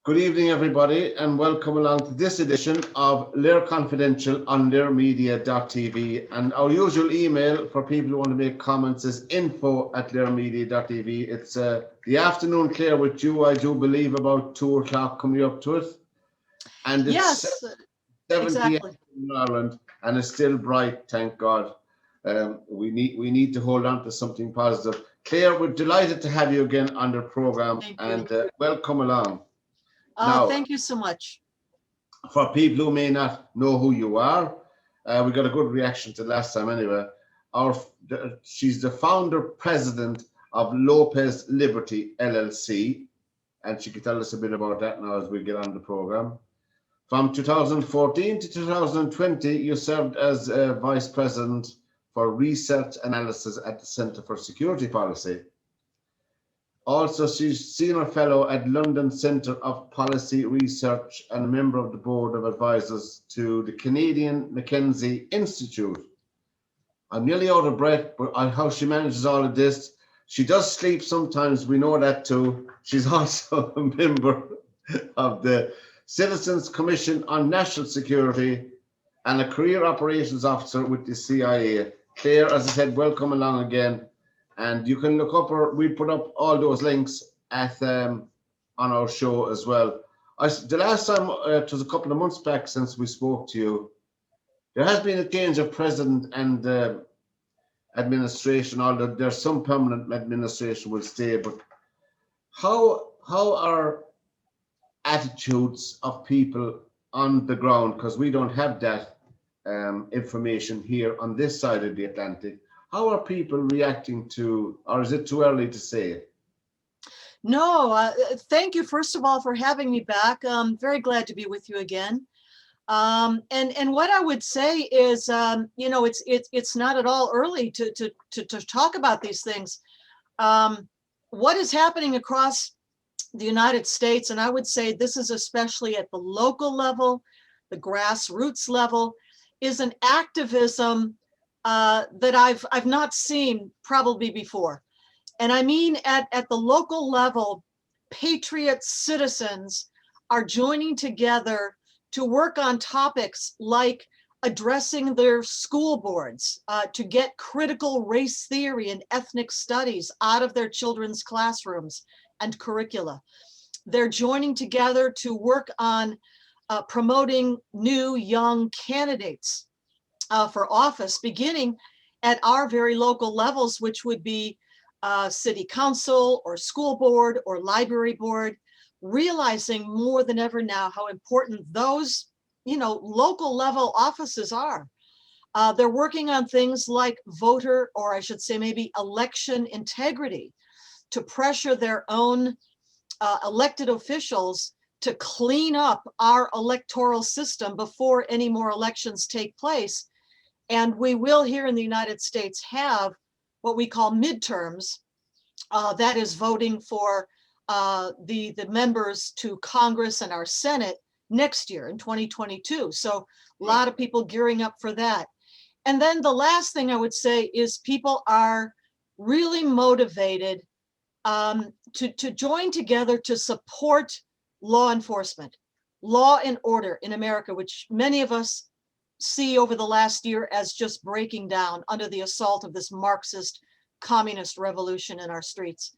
Good evening, everybody, and welcome along to this edition of LiR Confidential on lirmedia.tv. And our usual email for people who want to make comments is info@lirmedia.tv. It's the afternoon, Clare, with you, I do believe, about 2 o'clock coming up to it. And it's Yes, 7 exactly. p.m. in Ireland, and it's still bright, thank God. We need to hold on to something positive. Clare, we're delighted to have you again on the program, Thank and you. welcome along. Now, Thank you so much. for people who may not know who you are, we got a good reaction to last time anyway. She's the founder president of Lopez Liberty LLC, and she can tell us a bit about that now as we get on the program. From 2014 to 2020, you served as vice president for research analysis at the Centre for Security Policy. Also, she's senior fellow at London Centre of Policy Research and a member of the board of advisors to the Canadian Mackenzie Institute. I'm nearly out of breath, but on how she manages all of this. She does sleep sometimes, we know that too. She's also a member of the Citizens Commission on National Security and a career operations officer with the CIA. Clare, as I said, welcome along again. And you can look up, or we put up all those links at on our show as well. The last time, it was a couple of months back since we spoke to you. There has been a change of president and administration, although there's some permanent administration will stay. But how are attitudes of people on the ground? Because we don't have that information here on this side of the Atlantic. How are people reacting to, or is it too early to say? No, thank you, first of all, for having me back. I'm very glad to be with you again. And what I would say is, it's not at all early to talk about these things. What is happening across the United States, and I would say this is especially at the local level, the grassroots level, is an activism that I've not seen probably before. And I mean at the local level, patriot citizens are joining together to work on topics like addressing their school boards, to get critical race theory and ethnic studies out of their children's classrooms and curricula. They're joining together to work on promoting new young candidates for office, beginning at our very local levels, which would be city council or school board or library board, realizing more than ever now how important those, local level offices are. They're working on things like voter, or I should say maybe election integrity, to pressure their own elected officials to clean up our electoral system before any more elections take place. And we will here in the United States have what we call midterms, that is voting for the members to Congress and our Senate next year in 2022. So a lot of people gearing up for that. And then the last thing I would say is people are really motivated to join together to support law enforcement, law and order in America, which many of us see over the last year as just breaking down under the assault of this Marxist communist revolution in our streets.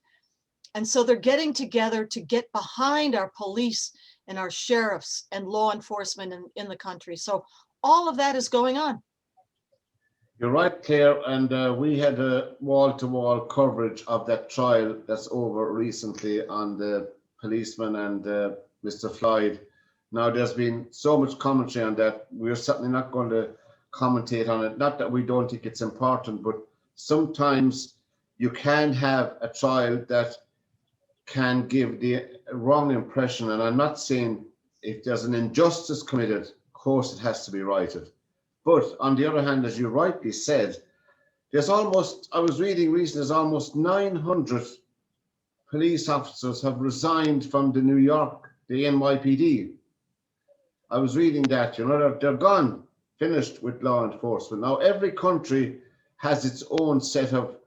And so they're getting together to get behind our police and our sheriffs and law enforcement in the country. So all of that is going on. You're right, Clare, and we had a wall-to-wall coverage of that trial that's over recently on the policeman and Mr. Floyd. Now, there's been so much commentary on that. We're certainly not going to commentate on it. Not that we don't think it's important, but sometimes you can have a trial that can give the wrong impression. And I'm not saying if there's an injustice committed, of course it has to be righted. But on the other hand, as you rightly said, there's almost, I was reading recently, there's almost 900 police officers have resigned from the New York, the NYPD. I was reading that, they're gone, finished with law enforcement. Now, every country has its own set of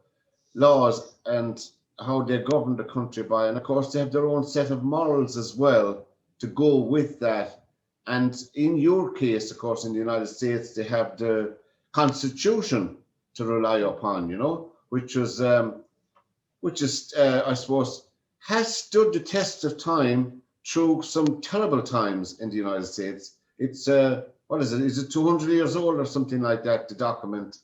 laws and how they govern the country by. And of course, they have their own set of morals as well. to go with that. And in your case, of course, in the United States, they have the Constitution to rely upon, which is, I suppose, has stood the test of time through some terrible times in the United States. It's, what is it? Is it 200 years old or something like that, the document?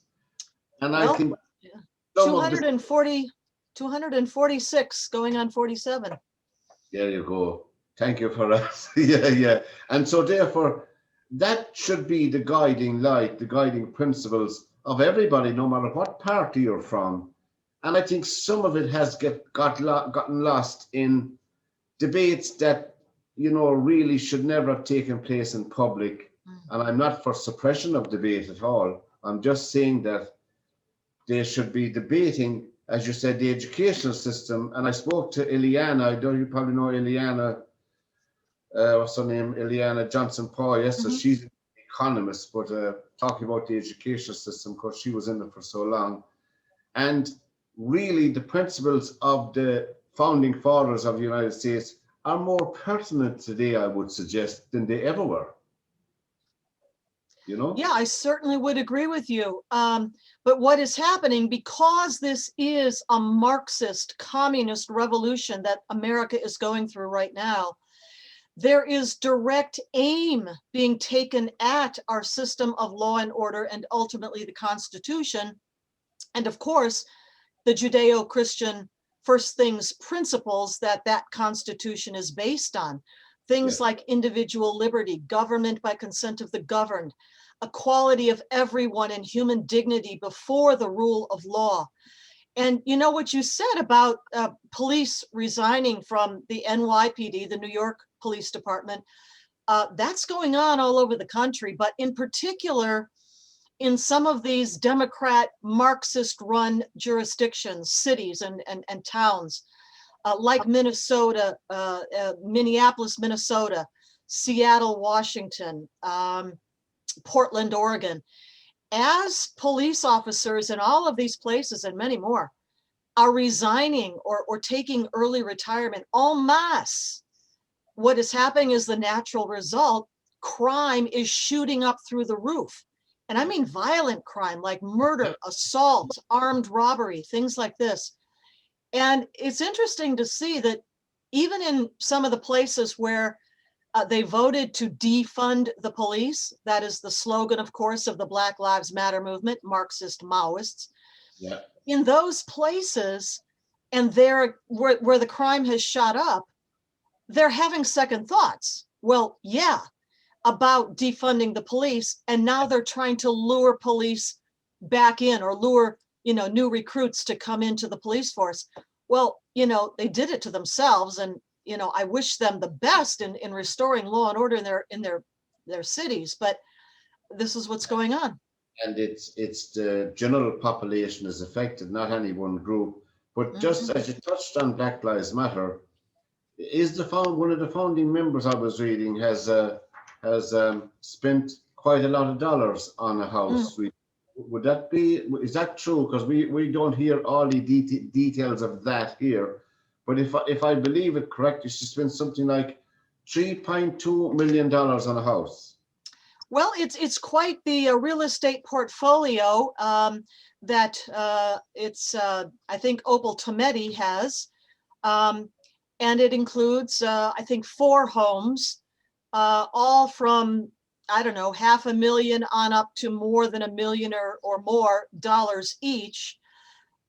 And I think yeah. some of the 246 going on 47. There you go. Thank you for that. Yeah. And so therefore, that should be the guiding light, the guiding principles of everybody, no matter what party you're from. And I think some of it has gotten lost in debates that, really should never have taken place in public. And I'm not for suppression of debate at all. I'm just saying that they should be debating, as you said, the educational system. And I spoke to Ileana, you probably know Ileana, what's her name? Ileana Johnson-Paul. Yes, so she's an economist, but talking about the educational system, because she was in it for so long. And really, the principles of the founding fathers of the United States are more pertinent today, I would suggest, than they ever were. Yeah, I certainly would agree with you. But what is happening, because this is a Marxist communist revolution that America is going through right now, there is direct aim being taken at our system of law and order, and ultimately the Constitution. And of course, the Judeo-Christian first things principles that Constitution is based on. Things like individual liberty, government by consent of the governed, equality of everyone and human dignity before the rule of law. And you know what you said about police resigning from the NYPD, the New York Police Department, that's going on all over the country, but in particular, in some of these Democrat Marxist-run jurisdictions, cities and towns, like Minnesota, Minneapolis, Minnesota, Seattle, Washington, Portland, Oregon, as police officers in all of these places and many more are resigning or taking early retirement en masse, what is happening is the natural result. Crime is shooting up through the roof. And I mean violent crime like murder, assault, armed robbery, things like this. And it's interesting to see that even in some of the places where they voted to defund the police, that is the slogan, of course, of the Black Lives Matter movement, Marxist Maoists. Yeah. In those places, and there where the crime has shot up, they're having second thoughts. Well, yeah, about defunding the police, and now they're trying to lure police back in, or lure, new recruits to come into the police force. Well, they did it to themselves, and I wish them the best in restoring law and order in their cities, but this is what's going on. And it's the general population is affected, not any one group. But just as you touched on Black Lives Matter, is one of the founding members I was reading has spent quite a lot of dollars on a house. Is that true? Because we don't hear all the details of that here. But if I believe it correctly, she spent something like $3.2 million on a house. Well, it's quite the real estate portfolio that I think Opal Tometi has. And it includes, I think, 4 homes, all from, I don't know, $500,000 on up to more than $1 million or more dollars each.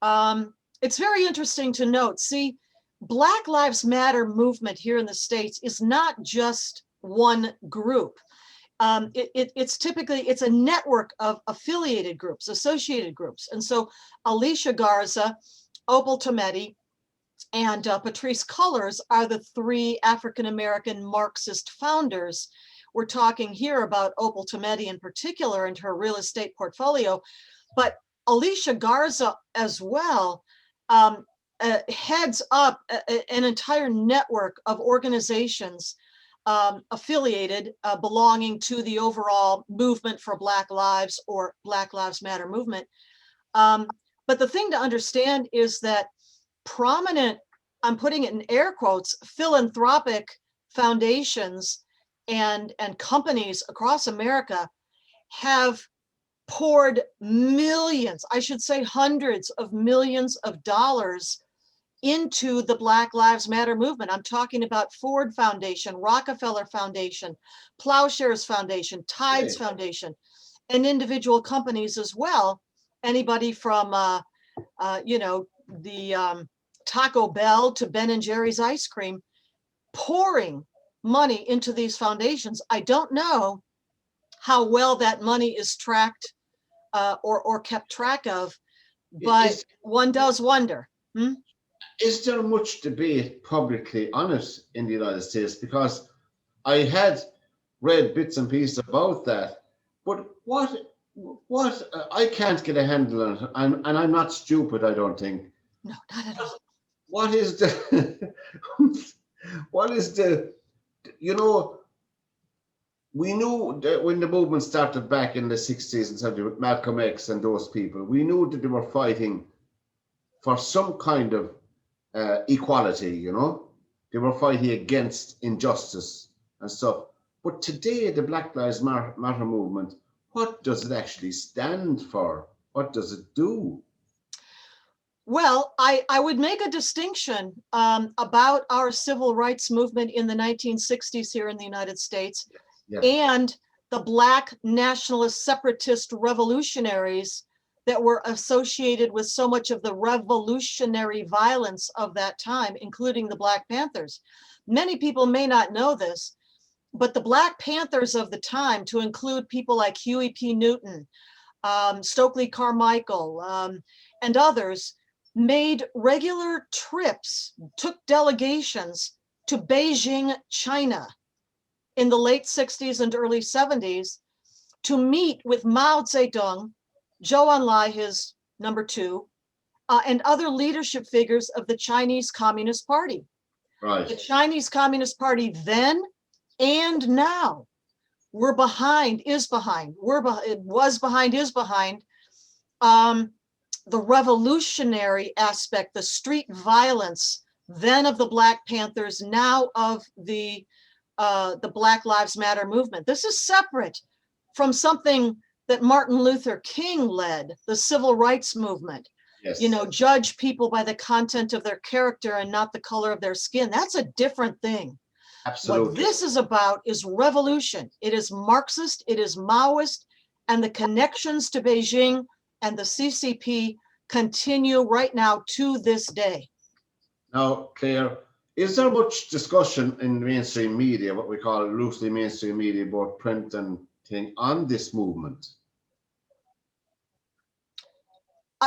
It's very interesting to note. See, Black Lives Matter movement here in the States is not just one group. It's a network of affiliated groups, associated groups. And so Alicia Garza, Opal Tometi, and Patrisse Cullors are the 3 African-American Marxist founders. We're talking here about Opal Tometi in particular and her real estate portfolio, but Alicia Garza as well heads up an entire network of organizations affiliated, belonging to the overall movement for Black Lives or Black Lives Matter movement. But the thing to understand is that prominent, I'm putting it in air quotes, philanthropic foundations and companies across America have poured millions, I should say hundreds of millions of dollars into the Black Lives Matter movement. I'm talking about Ford Foundation, Rockefeller Foundation, Plowshares Foundation, Tides Foundation, and individual companies as well. Anybody from, the Taco Bell to Ben and Jerry's ice cream, pouring money into these foundations. I don't know how well that money is tracked or kept track of, but one does wonder. Is there much debate publicly on it in the United States? Because I had read bits and pieces about that, but what I can't get a handle on it, and I'm not stupid, I don't think. No, not at all. What is the what is the, we knew that when the movement started back in the 60s and 70s with Malcolm X and those people, we knew that they were fighting for some kind of equality, They were fighting against injustice and stuff. But today, the Black Lives Matter movement, what does it actually stand for? What does it do? Well, I would make a distinction about our civil rights movement in the 1960s here in the United States and the Black nationalist separatist revolutionaries that were associated with so much of the revolutionary violence of that time, including the Black Panthers. Many people may not know this, but the Black Panthers of the time, to include people like Huey P. Newton, Stokely Carmichael, and others, made regular trips, took delegations to Beijing, China in the late 60s and early 70s to meet with Mao Zedong, Zhou Enlai, his number two, and other leadership figures of the Chinese Communist Party. Right. The Chinese Communist Party then and now is behind the revolutionary aspect, the street violence then of the Black Panthers, now of the Black Lives Matter movement. This is separate from something that Martin Luther King led, the civil rights movement. Yes. Judge people by the content of their character and not the color of their skin. That's a different thing. Absolutely. What this is about is revolution. It is Marxist, it is Maoist, and the connections to Beijing and the CCP continue right now to this day. Now, Claire, is there much discussion in mainstream media, what we call loosely mainstream media, both print and thing, on this movement?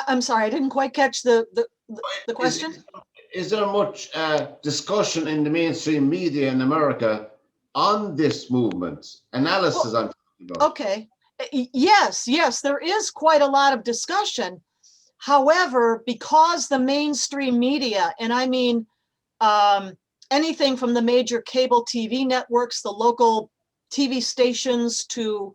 I'm sorry, I didn't quite catch the question. Is there much discussion in the mainstream media in America on this movement? Analysis I'm talking about. Okay. Yes, there is quite a lot of discussion. However, because the mainstream media, and I mean anything from the major cable TV networks, the local TV stations, to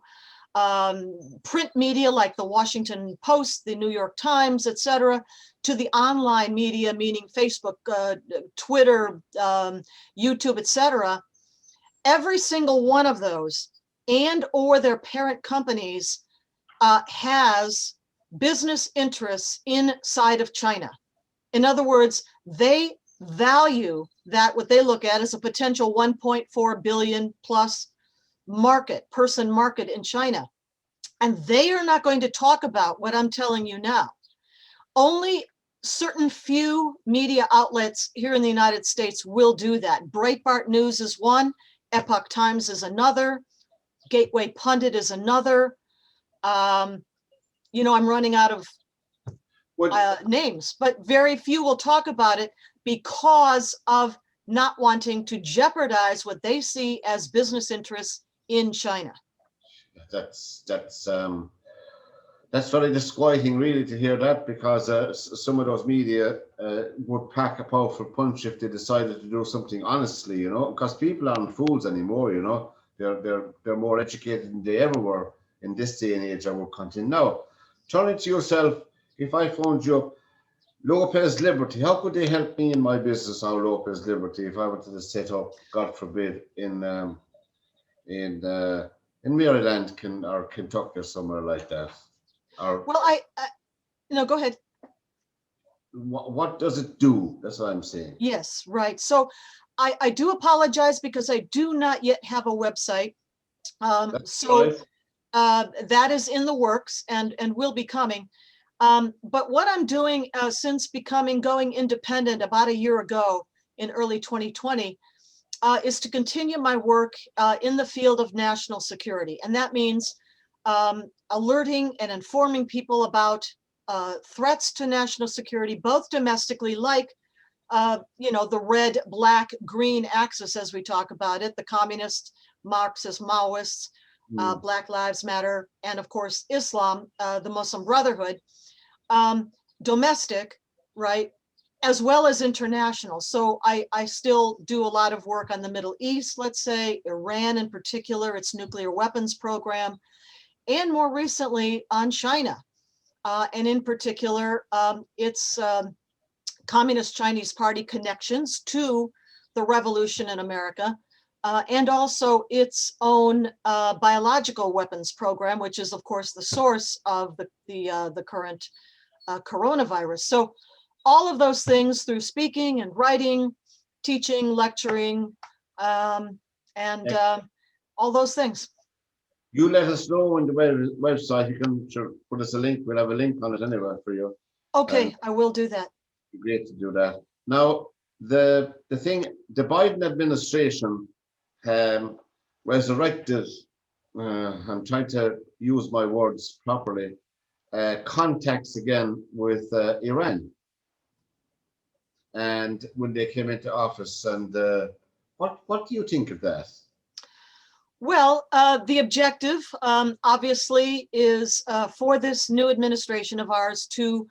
print media like the Washington Post, the New York Times, etc., to the online media, meaning Facebook, Twitter, YouTube, etc., every single one of those and or their parent companies has business interests inside of China. In other words, they value that, what they look at as a potential 1.4 billion plus person market in China. And they are not going to talk about what I'm telling you now. Only certain few media outlets here in the United States will do that. Breitbart News is one, Epoch Times is another, Gateway Pundit is another. I'm running out of names, but very few will talk about it because of not wanting to jeopardize what they see as business interests in China. That's very disquieting, really, to hear that, because some of those media would pack a powerful punch if they decided to do something honestly, because people aren't fools anymore, they're more educated than they ever were in this day and age, I would continue. Now, turning to yourself, if I phoned you up, Lopez Liberty. How could they help me in my business now, Lopez Liberty, if I wanted to set up, God forbid, in in Maryland, or Kentucky, or somewhere like that? Or Well, no, go ahead. what does it do? That's what I'm saying. Yes, right. So I do apologize because I do not yet have a website. That's So right. that is in the works and will be coming. But what I'm doing since going independent about a year ago in early 2020 is to continue my work in the field of national security. And that means alerting and informing people about threats to national security, both domestically, like the red, black, green axis, as we talk about it, the communists, Marxists, Maoists, Mm. Black Lives Matter, and of course, Islam, the Muslim Brotherhood, domestic, right, as well as international. So I still do a lot of work on the Middle East, let's say, Iran in particular, its nuclear weapons program, and more recently on China. And in particular, its Communist Chinese Party connections to the revolution in America, and also its own biological weapons program, which is, of course, the source of the current coronavirus. So all of those things through speaking and writing, teaching, lecturing, and all those things. You let us know on the website. You can sure put us a link. We'll have a link on it anyway for you. And Okay, I will do that. it'd be great to do that. Now, the Biden administration was erected. I'm trying to use my words properly. Contacts again with Iran, and when they came into office, and what do you think of that? Well, the objective, obviously, is for this new administration of ours to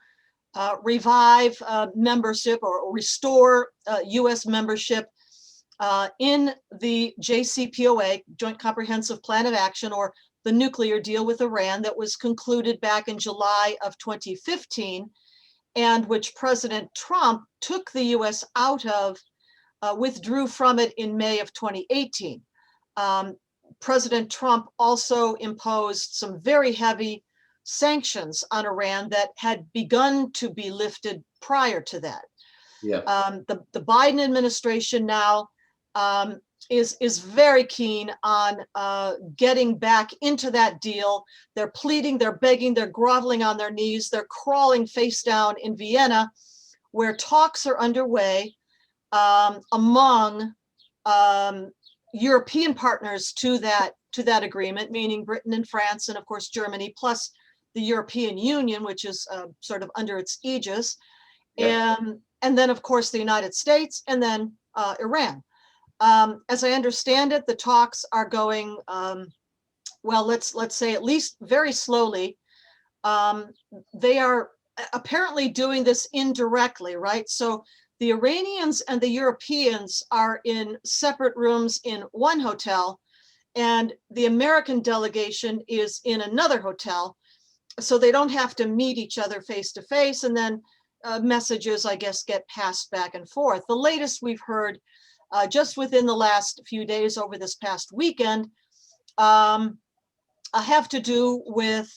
revive membership or restore U.S. membership in the JCPOA, Joint Comprehensive Plan of Action, or the nuclear deal with Iran that was concluded back in July of 2015, and which President Trump took the U.S. out of, withdrew from it in May of 2018. President Trump also imposed some very heavy sanctions on Iran that had begun to be lifted prior to that. Yeah. The Biden administration now is very keen on getting back into that deal. They're pleading, they're begging, they're groveling on their knees, they're crawling face down in Vienna, where talks are underway among European partners to that agreement, meaning Britain and France, and of course Germany, plus the European Union, which is sort of under its aegis, Yeah. and then of course the United States, and then Iran. As I understand it, the talks are going well. Let's say at least very slowly. They are apparently doing this indirectly, right? So the Iranians and the Europeans are in separate rooms in one hotel, and the American delegation is in another hotel. So they don't have to meet each other face to face, and then messages, I guess, get passed back and forth. The latest we've heard just within the last few days over this past weekend have to do with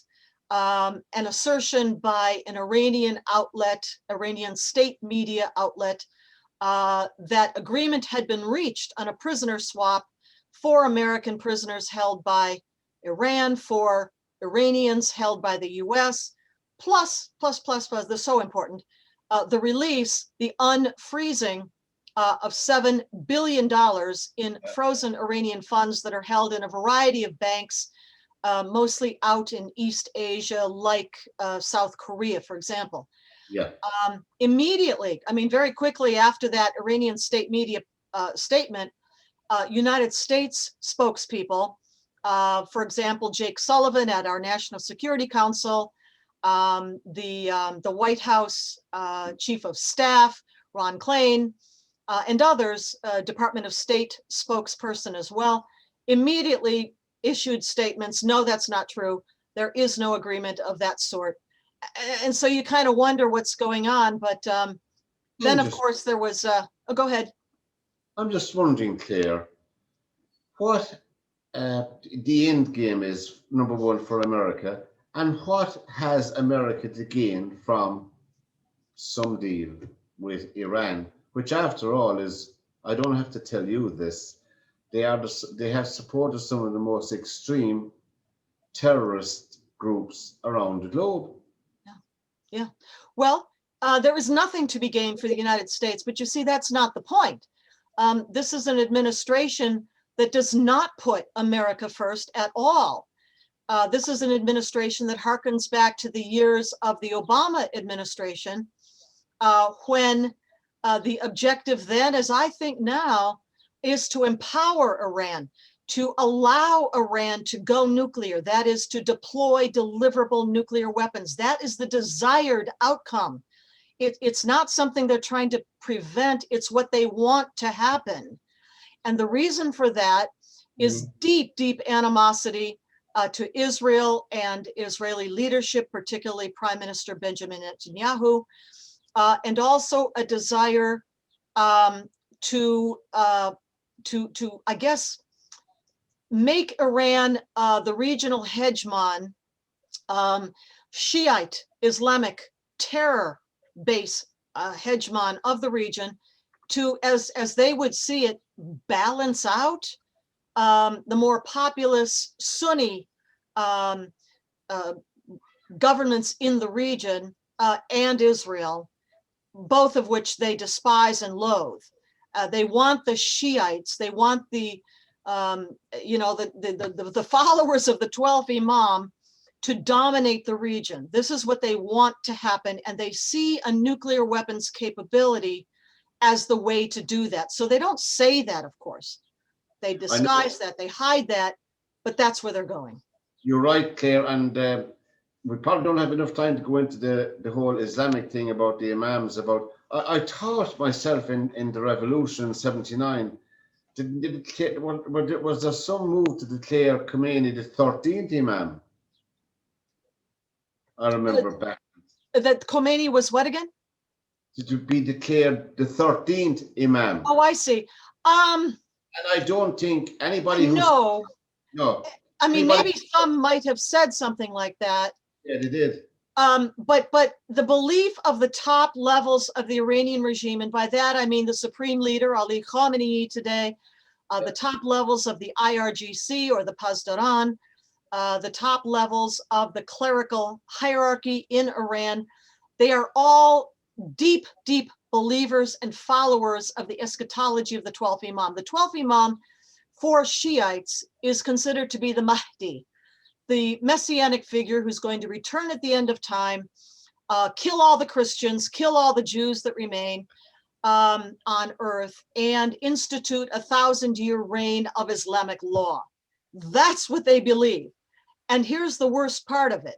an assertion by an Iranian outlet, Iranian state media outlet, that agreement had been reached on a prisoner swap for American prisoners held by Iran, for Iranians held by the US, plus, this is so important, the release, the unfreezing of $7 billion in frozen Iranian funds that are held in a variety of banks, mostly out in East Asia, like South Korea, for example. Yeah. Immediately, I mean, very quickly after that Iranian state media statement, United States spokespeople, for example, Jake Sullivan at our National Security Council, the White House Chief of Staff, Ron Klain, and others, Department of State spokesperson as well, immediately issued statements. No, that's not true. There is no agreement of that sort. And so you kind of wonder what's going on. But then, of just, course, there was, oh, go ahead. I'm just wondering, Claire, what the end game is, number one, for America, and what has America to gain from some deal with Iran, which, after all, is, I don't have to tell you this, they have supported some of the most extreme terrorist groups around the globe. Yeah. Well, there is nothing to be gained for the United States, but you see, that's not the point. This is an administration that does not put America first at all. This is an administration that harkens back to the years of the Obama administration, when the objective then, as I think now, is to empower Iran, to allow Iran to go nuclear, that is, to deploy deliverable nuclear weapons. That is the desired outcome. It's not something they're trying to prevent, it's what they want to happen. And the reason for that is deep, deep animosity to Israel and Israeli leadership, particularly Prime Minister Benjamin Netanyahu, and also a desire to, I guess, make Iran the regional hegemon, Shiite Islamic terror base hegemon of the region, to, as they would see it, balance out the more populous Sunni governments in the region and Israel, both of which they despise and loathe. They want the Shiites, they want the the followers of the 12th Imam to dominate the region. This is what they want to happen, and they see a nuclear weapons capability as the way to do that. So they don't say that, of course. They disguise that, they hide that, but that's where they're going. You're right, Claire, and we probably don't have enough time to go into the whole Islamic thing about the imams. I thought myself in the revolution in '79, was there some move to declare Khomeini the 13th Imam? I remember back. That Khomeini was what again? To be declared the 13th Imam. Oh, I see. And I don't think anybody who's... No. I mean, anybody, maybe some might have said something like that. Yeah, they did. But the belief of the top levels of the Iranian regime, and by that I mean the supreme leader, Ali Khamenei today, the top levels of the IRGC or the Pasdaran, the top levels of the clerical hierarchy in Iran, they are all deep, deep believers and followers of the eschatology of the 12th Imam. The 12th Imam for Shiites is considered to be the Mahdi, the messianic figure who's going to return at the end of time, kill all the Christians, kill all the Jews that remain on earth, and institute a 1,000-year reign of Islamic law. That's what they believe. And here's the worst part of it.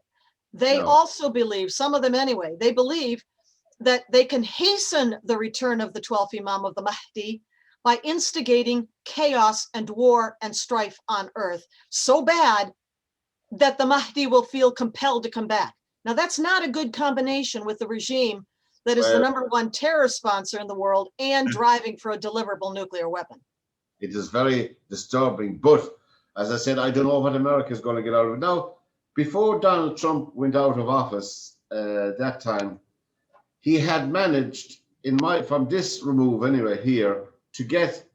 They also believe, some of them anyway, they believe that they can hasten the return of the 12th Imam of the Mahdi by instigating chaos and war and strife on earth so bad that the Mahdi will feel compelled to come back. Now, that's not a good combination with the regime that is the #1 terror sponsor in the world and driving for a deliverable nuclear weapon. It is very disturbing, but as I said, I don't know what America is going to get out of it. Now, before Donald Trump went out of office that time, he had managed, from this remove anyway here, to get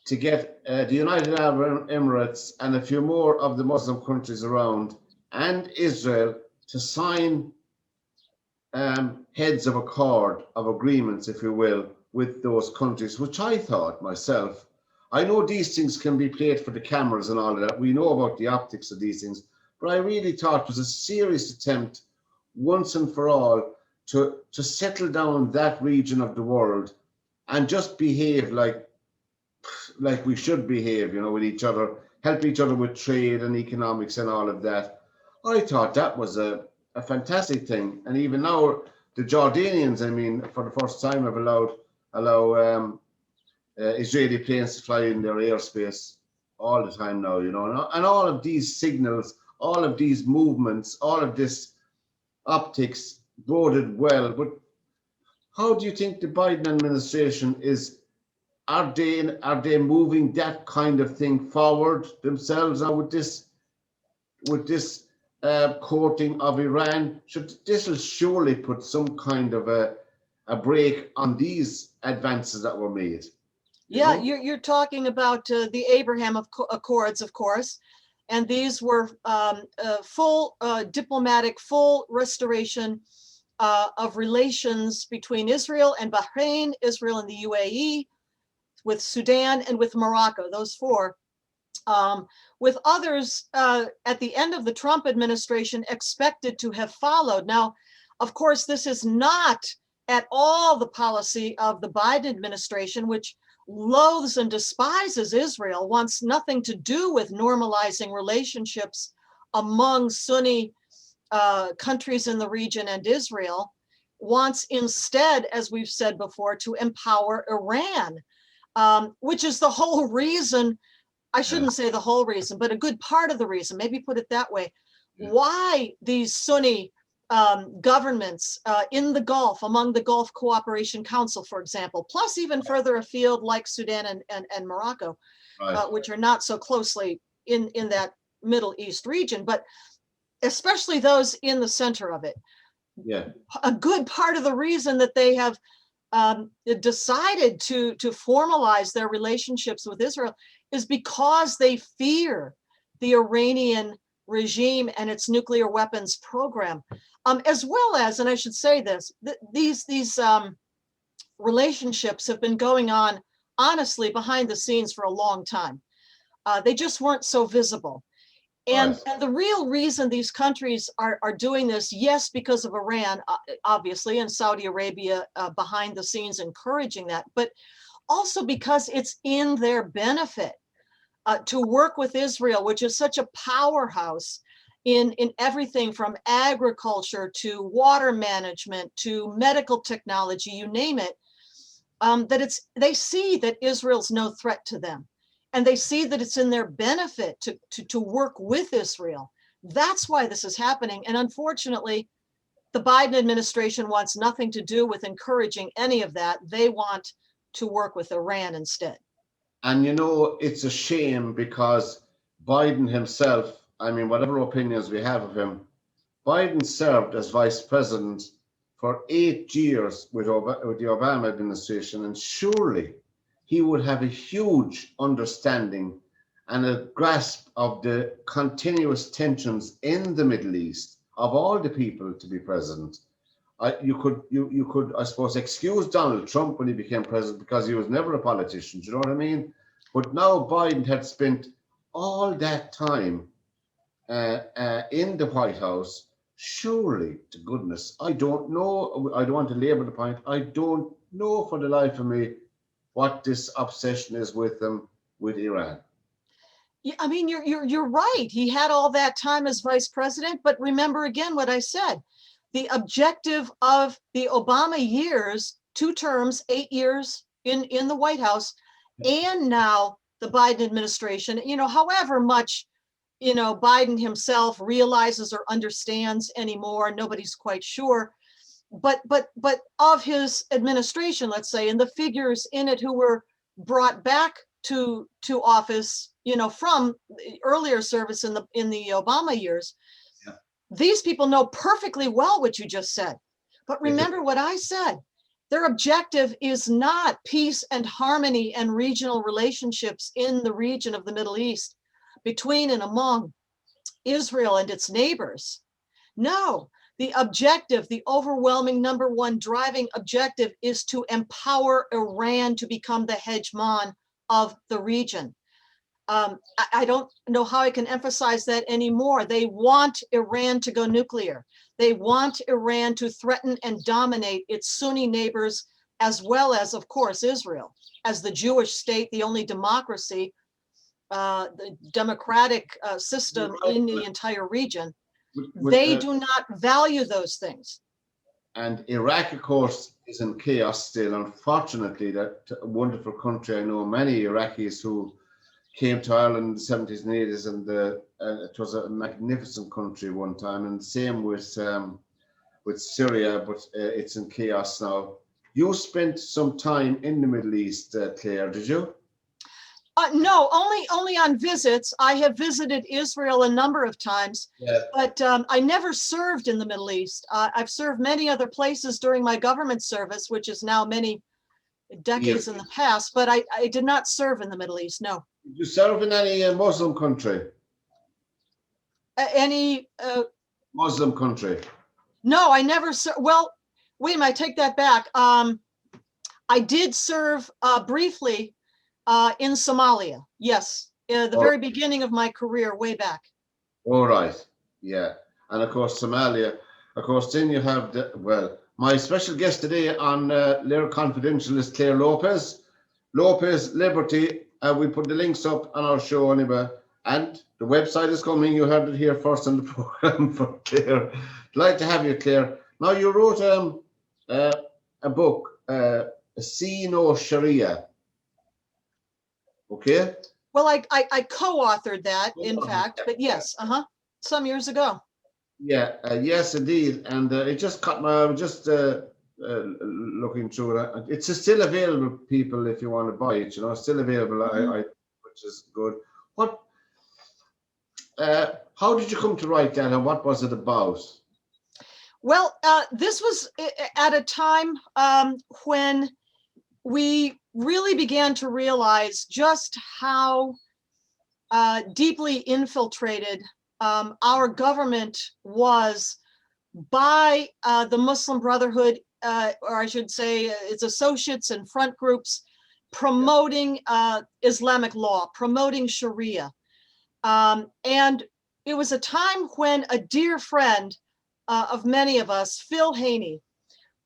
the United Arab Emirates and a few more of the Muslim countries around and Israel to sign heads of accord, of agreements, if you will, with those countries, which I thought myself, I know these things can be played for the cameras and all of that. We know about the optics of these things, but I really thought it was a serious attempt once and for all to settle down that region of the world and just behave like we should behave, with each other, help each other with trade and economics and all of that. I thought that was a fantastic thing. And even now, the Jordanians, I mean, for the first time have allow Israeli planes to fly in their airspace all the time now, and all of these signals all of these movements, all of this optics boded well. But how do you think the Biden administration is? Are they moving that kind of thing forward themselves now with this courting of Iran? This will surely put some kind of a break on these advances that were made. Yeah, you're talking about the Abraham Accords, of course, and these were full diplomatic, full restoration of relations between Israel and Bahrain, Israel and the UAE, with Sudan and with Morocco, those four, with others at the end of the Trump administration expected to have followed. Now, of course, this is not at all the policy of the Biden administration, which loathes and despises Israel, wants nothing to do with normalizing relationships among Sunni countries in the region and Israel, wants instead, as we've said before, to empower Iran, which is the whole reason, I shouldn't say the whole reason, but a good part of the reason, maybe put it that way, why these Sunni governments in the Gulf, among the Gulf Cooperation Council, for example, plus even further afield like Sudan and Morocco, which are not so closely in that Middle East region, but especially those in the center of it. Yeah. A good part of the reason that they have decided to formalize their relationships with Israel is because they fear the Iranian regime and its nuclear weapons program, as well as, and I should say this, these relationships have been going on honestly behind the scenes for a long time. They just weren't so visible. And the real reason these countries are doing this, yes, because of Iran, obviously, and Saudi Arabia behind the scenes encouraging that, but also because it's in their benefit to work with Israel, which is such a powerhouse in everything from agriculture to water management to medical technology, you name it, that they see that Israel's no threat to them. And they see that it's in their benefit to work with Israel. That's why this is happening. And unfortunately, the Biden administration wants nothing to do with encouraging any of that. They want to work with Iran instead. And it's a shame because Biden himself, I mean, whatever opinions we have of him, Biden served as vice president for 8 years with the Obama administration, and surely he would have a huge understanding and a grasp of the continuous tensions in the Middle East of all the people to be president. You could, I suppose, excuse Donald Trump when he became president because he was never a politician. Do you know what I mean? But now Biden had spent all that time in the White House. Surely, to goodness, I don't know. I don't want to labor the point. I don't know for the life of me what this obsession is with them, with Iran. Yeah, I mean, you're right. He had all that time as vice president, but remember again what I said. The objective of the Obama years, 2 terms, 8 years in the White House, and now the Biden administration, however much, Biden himself realizes or understands anymore, nobody's quite sure. But of his administration, let's say, and the figures in it who were brought back to office, from earlier service in the Obama years, these people know perfectly well what you just said. But remember what I said. Their objective is not peace and harmony and regional relationships in the region of the Middle East between and among Israel and its neighbors. No. The objective, the overwhelming #1 driving objective, is to empower Iran to become the hegemon of the region. I don't know how I can emphasize that anymore. They want Iran to go nuclear. They want Iran to threaten and dominate its Sunni neighbors, as well as, of course, Israel, as the Jewish state, the only democracy, the democratic system in the entire region. They do not value those things. And Iraq, of course, is in chaos still. Unfortunately, that wonderful country, I know many Iraqis who came to Ireland in the 70s and 80s, and it was a magnificent country one time, and same with Syria, but it's in chaos now. You spent some time in the Middle East, Claire, did you? No, only on visits. I have visited Israel a number of times, Yeah. but I never served in the Middle East. I've served many other places during my government service, which is now many decades in the past, but I did not serve in the Middle East, no. Did you serve in any Muslim country? Any Muslim country? No, I never served. Well, wait a minute, I take that back. I did serve briefly in Somalia. Yes, the very beginning of my career, way back. All right, yeah. And of course, Somalia. Of course, then you have my special guest today on LiR Confidential is Clare Lopez. Lopez Liberty. We put the links up on our show anyway. And the website is coming. You heard it here first on the program for Clare. I'd like to have you, Clare. Now, you wrote a book, See No Sharia. Okay. Well, I co-authored that, in fact, but yes, some years ago. Yeah, yes, indeed. And it just caught my, I was just looking through it. It's still available, people, if you want to buy it, it's still available, which is good. How did you come to write that, and what was it about? Well, this was at a time when we really began to realize just how deeply infiltrated our government was by the Muslim Brotherhood, or I should say its associates and front groups, promoting Islamic law, promoting Sharia. And it was a time when a dear friend of many of us, Phil Haney,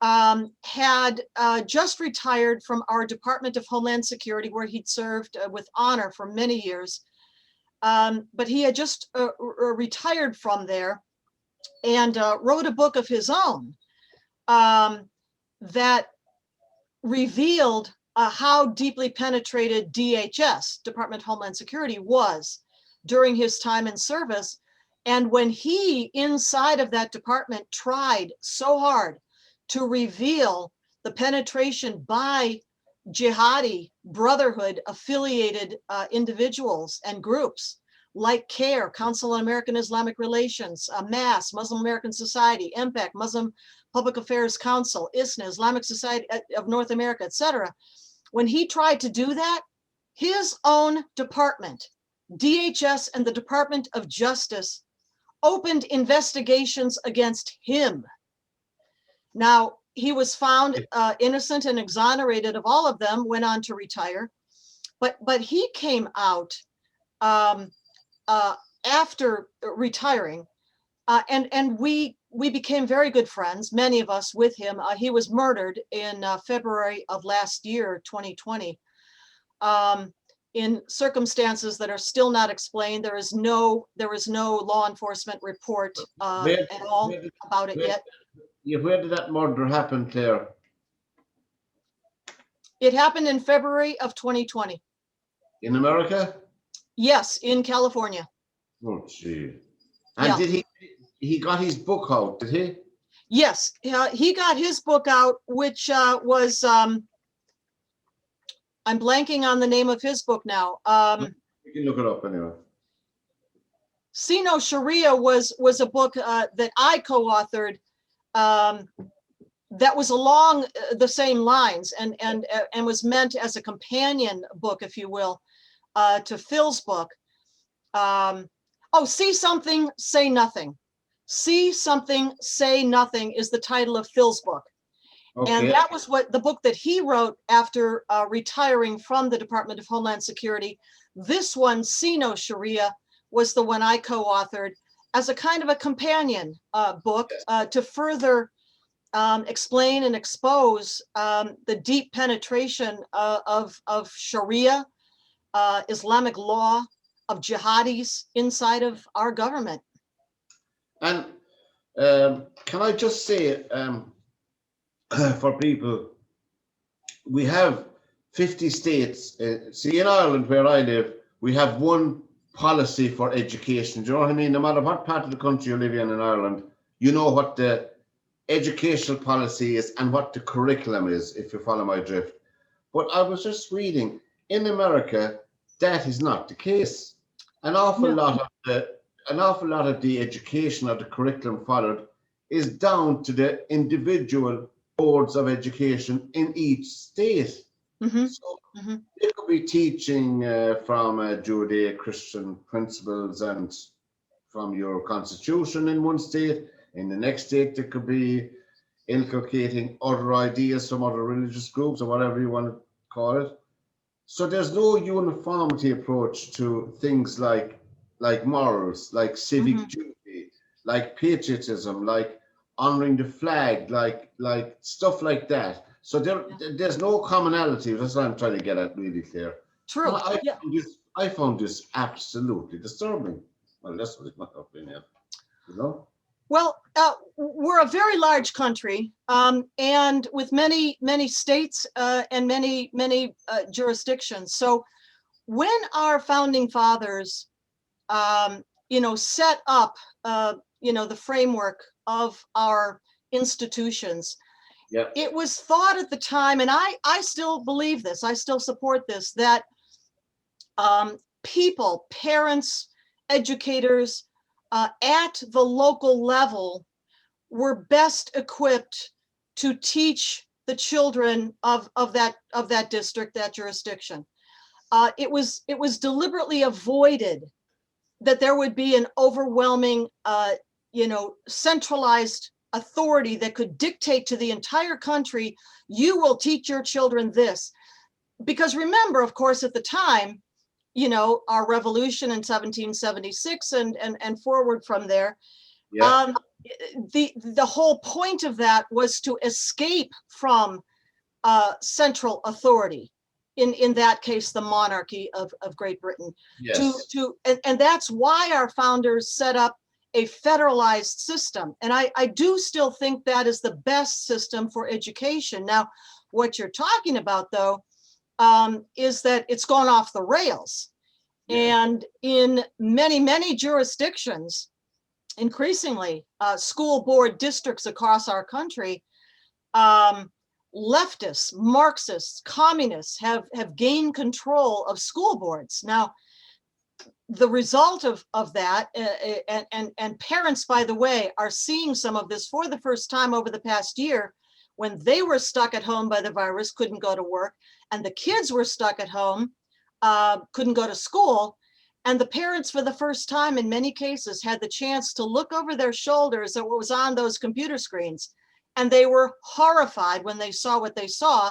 had just retired from our Department of Homeland Security, where he'd served with honor for many years. But he had just retired from there and wrote a book of his own that revealed how deeply penetrated DHS, Department of Homeland Security, was during his time in service. And when he, inside of that department, tried so hard to reveal the penetration by jihadi brotherhood affiliated individuals and groups like CARE, Council on American Islamic Relations, MAS, Muslim American Society, MPAC, Muslim Public Affairs Council, ISNA, Islamic Society of North America, etc. When he tried to do that, his own department, DHS and the Department of Justice, opened investigations against him. Now, he was found innocent and exonerated of all of them, went on to retire, but he came out after retiring, and we became very good friends, many of us with him. He was murdered in February of last year, 2020, in circumstances that are still not explained. There is no law enforcement report at all about it yet. Where did that murder happen, Claire? It happened in February of 2020. In America? Yes, in California. Oh, gee. And did he got his book out, did he? Yes, he got his book out, which was, I'm blanking on the name of his book now. You can look it up anyway. See No Sharia was a book that I co-authored that was along the same lines and was meant as a companion book, if you will, to Phil's book. See Something, Say Nothing. See Something, Say Nothing is the title of Phil's book. Okay. And that was what the book that he wrote after retiring from the Department of Homeland Security. This one, See No Sharia, was the one I co-authored as a kind of a companion book to further explain and expose the deep penetration of Sharia, Islamic law, of jihadis inside of our government. And can I just say, for people, we have 50 states. See, in Ireland, where I live, we have one policy for education. Do you know what I mean? No matter what part of the country you live in Ireland, you know what the educational policy is and what the curriculum is, if you follow my drift. But I was just reading, in America, that is not the case. An awful No. lot of the education of the curriculum followed is down to the individual boards of education in each state. Mhm. So Mhm. they could be teaching from Judeo-Christian principles and from your constitution in one state. In the next state, they could be inculcating other ideas from other religious groups or whatever you want to call it. So there's no uniformity approach to things like morals, like civic Mhm. duty, like patriotism, like honoring the flag, like stuff like that. So Yeah. there's no commonality. That's what I'm trying to get at really clear. And True. Yeah. I found this absolutely disturbing. Well, that's my opinion, you know? Well, we're a very large country, and with many, many states and many, many jurisdictions. So when our founding fathers, set up, the framework of our institutions, Yeah. it was thought at the time, and I still believe this, I still support this, that people, parents, educators at the local level were best equipped to teach the children of that district, that jurisdiction. It was deliberately avoided that there would be an overwhelming, centralized authority that could dictate to the entire country, you will teach your children this. Because remember, of course, at the time, our revolution in 1776 and forward from there, Yeah. um, the whole point of that was to escape from central authority. In that case, the monarchy of Great Britain. Yes. And that's why our founders set up a federalized system. And I do still think that is the best system for education. Now, what you're talking about, though, is that it's gone off the rails. Yeah. And in many, many jurisdictions, increasingly, school board districts across our country, leftists, Marxists, communists have gained control of school boards. Now, the result of that, and parents, by the way, are seeing some of this for the first time over the past year, when they were stuck at home by the virus, couldn't go to work, and the kids were stuck at home, couldn't go to school. And the parents, for the first time in many cases, had the chance to look over their shoulders at what was on those computer screens. And they were horrified when they saw what they saw,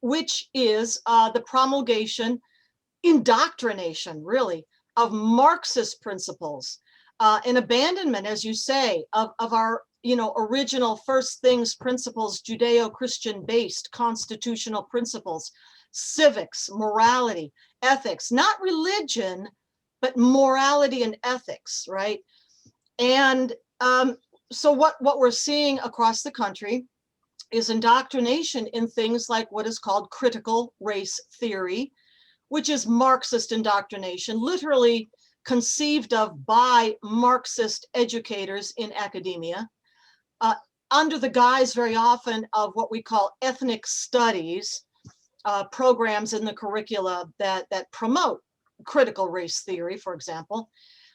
which is the promulgation, indoctrination, really, of Marxist principles, an abandonment, as you say, of our original first things principles, Judeo-Christian based constitutional principles, civics, morality, ethics, not religion, but morality and ethics, right? And so what we're seeing across the country is indoctrination in things like what is called critical race theory, which is Marxist indoctrination, literally conceived of by Marxist educators in academia, under the guise very often of what we call ethnic studies, programs in the curricula that promote critical race theory, for example.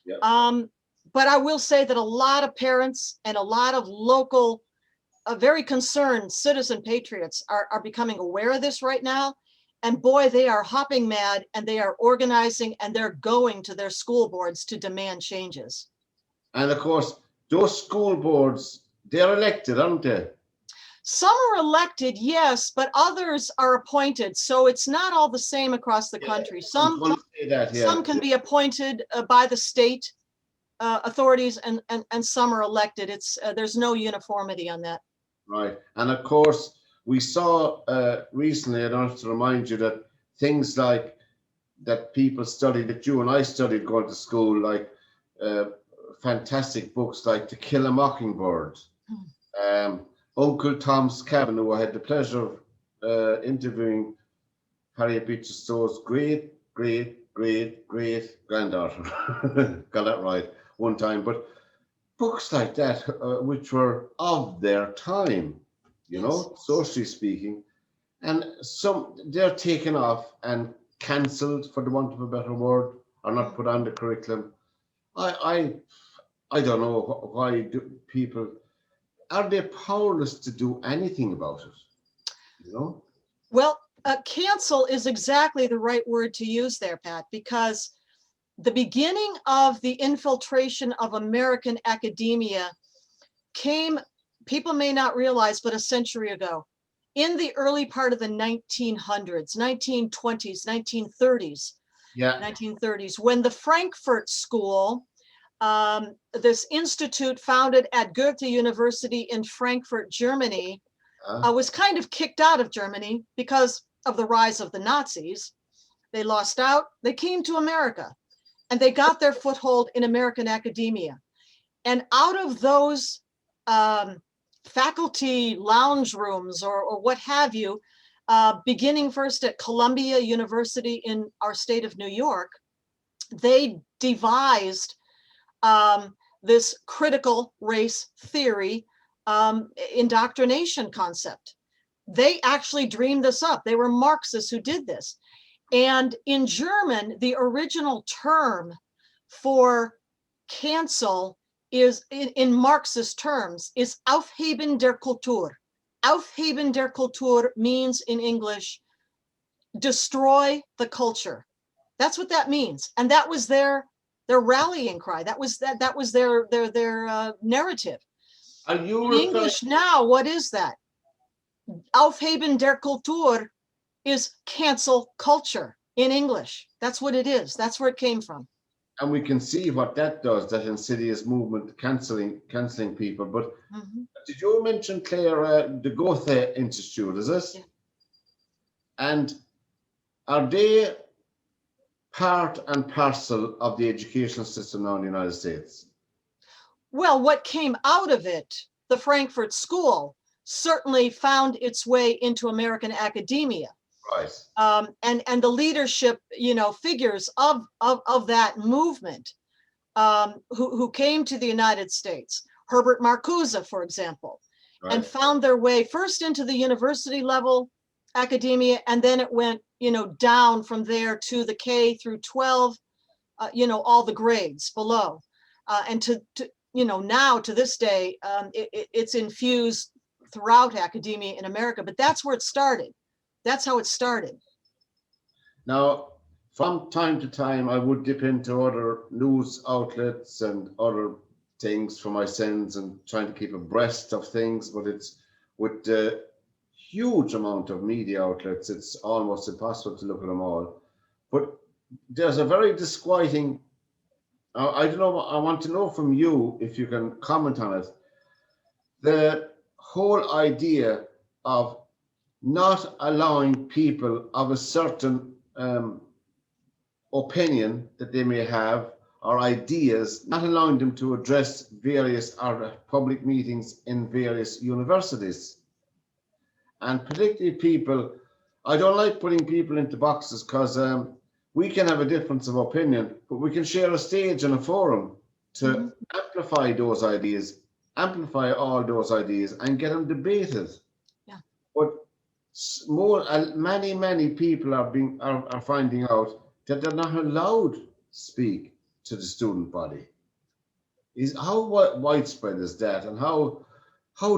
Yeah. But I will say that a lot of parents and a lot of local, very concerned citizen patriots are becoming aware of this right now. And boy, they are hopping mad, and they are organizing, and they're going to their school boards to demand changes. And of course, those school boards, they're elected, aren't they? Some are elected, yes, but others are appointed. So it's not all the same across the country. Some can be appointed by the state authorities, and some are elected. It's there's no uniformity on that. Right. And of course, we saw recently, I don't have to remind you, that things like that people studied, that you and I studied going to school, like fantastic books like To Kill a Mockingbird, Uncle Tom's Cabin, who I had the pleasure of interviewing Harriet Beecher Stowe's great great granddaughter. Got that right one time. But books like that, which were of their time, you Yes. know, socially speaking, and some they're taken off and cancelled, for the want of a better word, or not put on the curriculum. I I don't know why do people are they powerless to do anything about it, you know? Well, cancel is exactly the right word to use there, Pat, because the beginning of the infiltration of American academia came, people may not realize, but a century ago, in the early part of the 1900s, 1920s, 1930s, Yeah. 1930s, when the Frankfurt School, this institute founded at Goethe University in Frankfurt, Germany, was kind of kicked out of Germany because of the rise of the Nazis. They lost out, they came to America, and they got their foothold in American academia. And out of those faculty lounge rooms or what have you, beginning first at Columbia University in our state of New York, they devised this critical race theory indoctrination concept. They actually dreamed this up. They were Marxists who did this. And in German, the original term for cancel is, in Marxist terms, is Aufheben der Kultur. Aufheben der Kultur means in English, destroy the culture. That's what that means. And that was their rallying cry. That was their narrative. Are you In referring? English now, what is that? Aufheben der Kultur is cancel culture in English. That's what it is. That's where it came from. And we can see what that does, that insidious movement, cancelling people. But did you mention, Claire, the Goethe Institute, is it? Yeah. And are they part and parcel of the educational system now in the United States? Well, what came out of it, the Frankfurt School, certainly found its way into American academia. Right. And the leadership, figures of that movement, who came to the United States, Herbert Marcuse, for example, Right. and found their way first into the university level academia, and then it went, down from there to the K through 12, all the grades below, and to now to this day, it's infused throughout academia in America. But that's where it started. That's how it started. Now, from time to time, I would dip into other news outlets and other things for my sins and trying to keep abreast of things, but it's with the huge amount of media outlets, it's almost impossible to look at them all. But there's a very disquieting, I don't know, I want to know from you if you can comment on it, the whole idea of not allowing people of a certain opinion that they may have or ideas, not allowing them to address various public meetings in various universities. And particularly people, I don't like putting people into boxes because we can have a difference of opinion, but we can share a stage and a forum to amplify those ideas, amplify all those ideas and get them debated. Yeah. But many people are finding out that they're not allowed to speak to the student body. How widespread is that, and how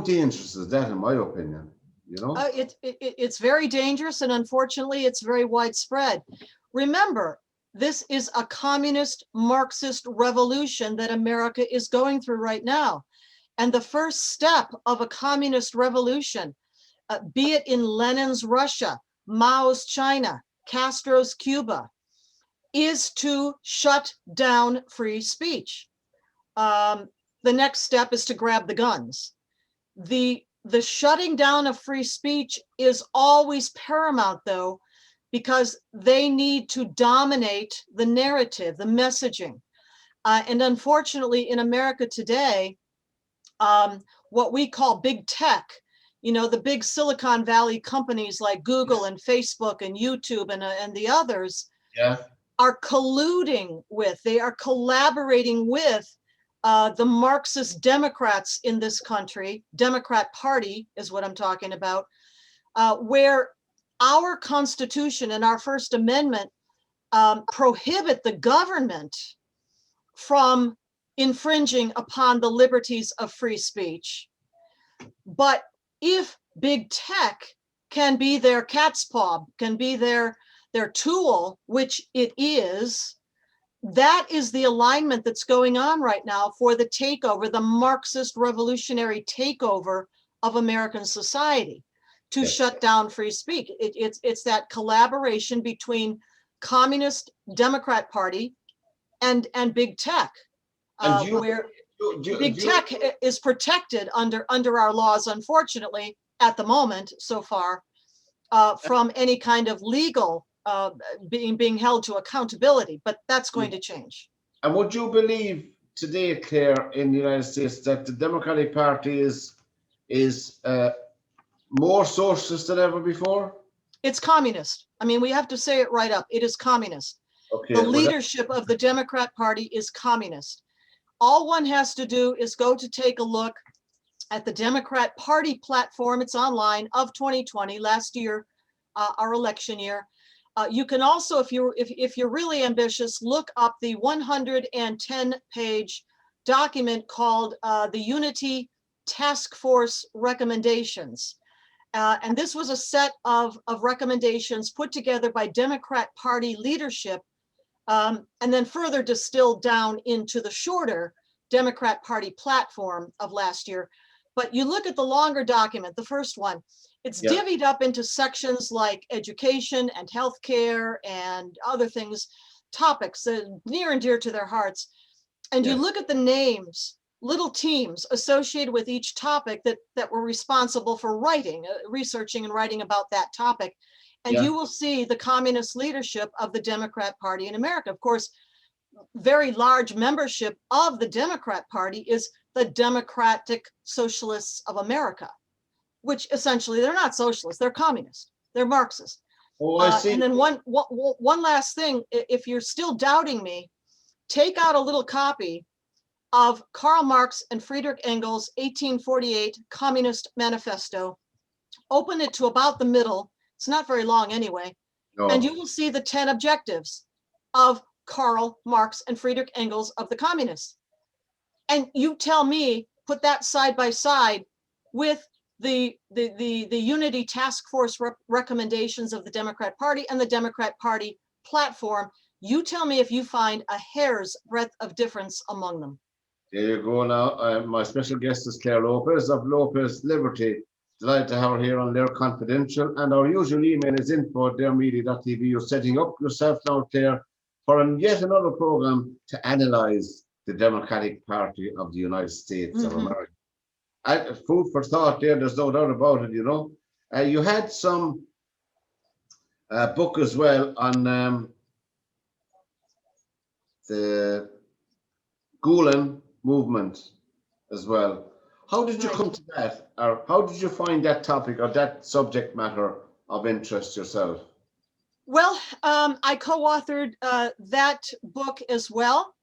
dangerous is that, in my opinion? It's very dangerous, and unfortunately, it's very widespread. Remember, this is a communist Marxist revolution that America is going through right now, and the first step of a communist revolution, be it in Lenin's Russia, Mao's China, Castro's Cuba, is to shut down free speech. The next step is to grab the guns. The shutting down of free speech is always paramount, though, because they need to dominate the narrative, the messaging. And unfortunately, in America today, what we call big tech, the big Silicon Valley companies like Google and Facebook and YouTube and the others, yeah, are colluding with, they are collaborating with the Marxist Democrats in this country. Democrat Party is what I'm talking about, where our Constitution and our First Amendment prohibit the government from infringing upon the liberties of free speech. But if big tech can be their cat's paw, can be their tool, which it is, that is the alignment that's going on right now for the takeover, the Marxist revolutionary takeover of American society to Yes. shut down free speech. It's that collaboration between Communist Democrat Party and big tech, And where big tech is protected under our laws, unfortunately, at the moment so far, from any kind of legal being held to accountability, but that's going to change. And would you believe today, Claire, in the United States, that the Democratic Party is more socialist than ever before? It's communist. I mean, we have to say it right up. It is communist. Okay. The leadership of the Democrat Party is communist. All one has to do is go to take a look at the Democrat Party platform. It's online, of 2020, last year, our election year. You can also, if you're really ambitious, look up the 110-page document called the Unity Task Force Recommendations. And this was a set of recommendations put together by Democrat Party leadership, and then further distilled down into the shorter Democrat Party platform of last year. But you look at the longer document, the first one, it's divvied up into sections like education and healthcare and other things, topics that are near and dear to their hearts. And you look at the names, little teams associated with each topic that were responsible for writing, researching and writing about that topic. And you will see the communist leadership of the Democrat Party in America. Of course, very large membership of the Democrat Party is the Democratic Socialists of America, which essentially they're not socialists, they're communists, they're Marxist. Oh, I see. And then one last thing, if you're still doubting me, take out a little copy of Karl Marx and Friedrich Engels' 1848 Communist Manifesto, open it to about the middle, it's not very long anyway, and you will see the 10 objectives of Karl Marx and Friedrich Engels of the communists. And you tell me, put that side by side with the Unity Task Force recommendations of the Democrat Party and the Democrat Party platform. You tell me if you find a hair's breadth of difference among them. There you go now. My special guest is Clare Lopez of Lopez Liberty. Delighted to have her here on LiR Confidential. And our usual email is info@liremedia.tv. You're setting up yourself now, Clare, for yet another program to analyze the Democratic Party of the United States of America. Food for thought there, there's no doubt about it, you know. You had some book as well on the Gulen movement as well. How did you come to that? Or how did you find that topic or that subject matter of interest yourself? Well, I co-authored that book as well.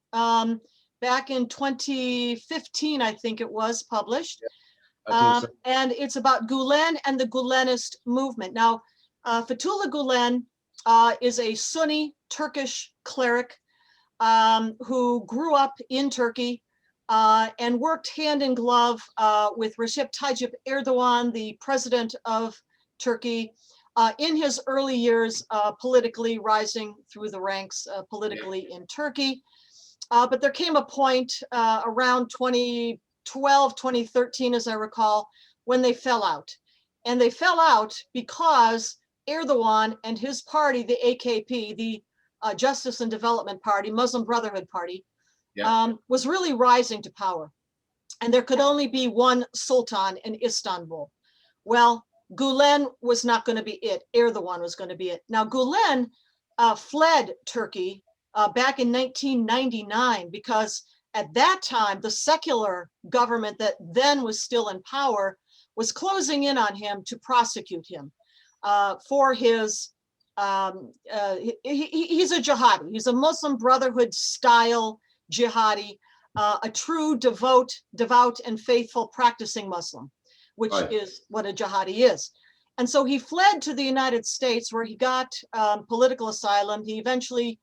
Back in 2015, I think it was published. I think so. And it's about Gulen and the Gulenist movement. Now, Fethullah Gulen is a Sunni Turkish cleric who grew up in Turkey and worked hand in glove with Recep Tayyip Erdogan, the president of Turkey, in his early years politically, rising through the ranks politically in Turkey. But there came a point around 2012, 2013, as I recall, when they fell out. And they fell out because Erdogan and his party, the AKP, the Justice and Development Party, Muslim Brotherhood Party, was really rising to power. And there could only be one sultan in Istanbul. Well, Gulen was not going to be it. Erdogan was going to be it. Now, Gulen fled Turkey back in 1999 because at that time, the secular government that then was still in power was closing in on him to prosecute him for his he's a jihadi. He's a Muslim Brotherhood style jihadi, a true devout and faithful practicing Muslim, which Right. is what a jihadi is. And so he fled to the United States, where he got political asylum. He eventually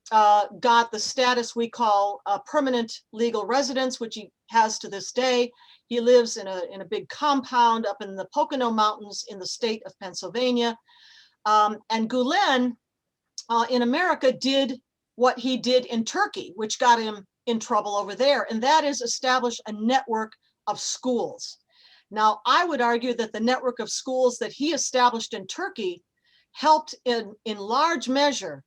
got the status we call permanent legal residence, which he has to this day. He lives in a big compound up in the Pocono Mountains in the state of Pennsylvania. And Gulen in America did what he did in Turkey, which got him in trouble over there, and that is establish a network of schools. Now, I would argue that the network of schools that he established in Turkey helped in large measure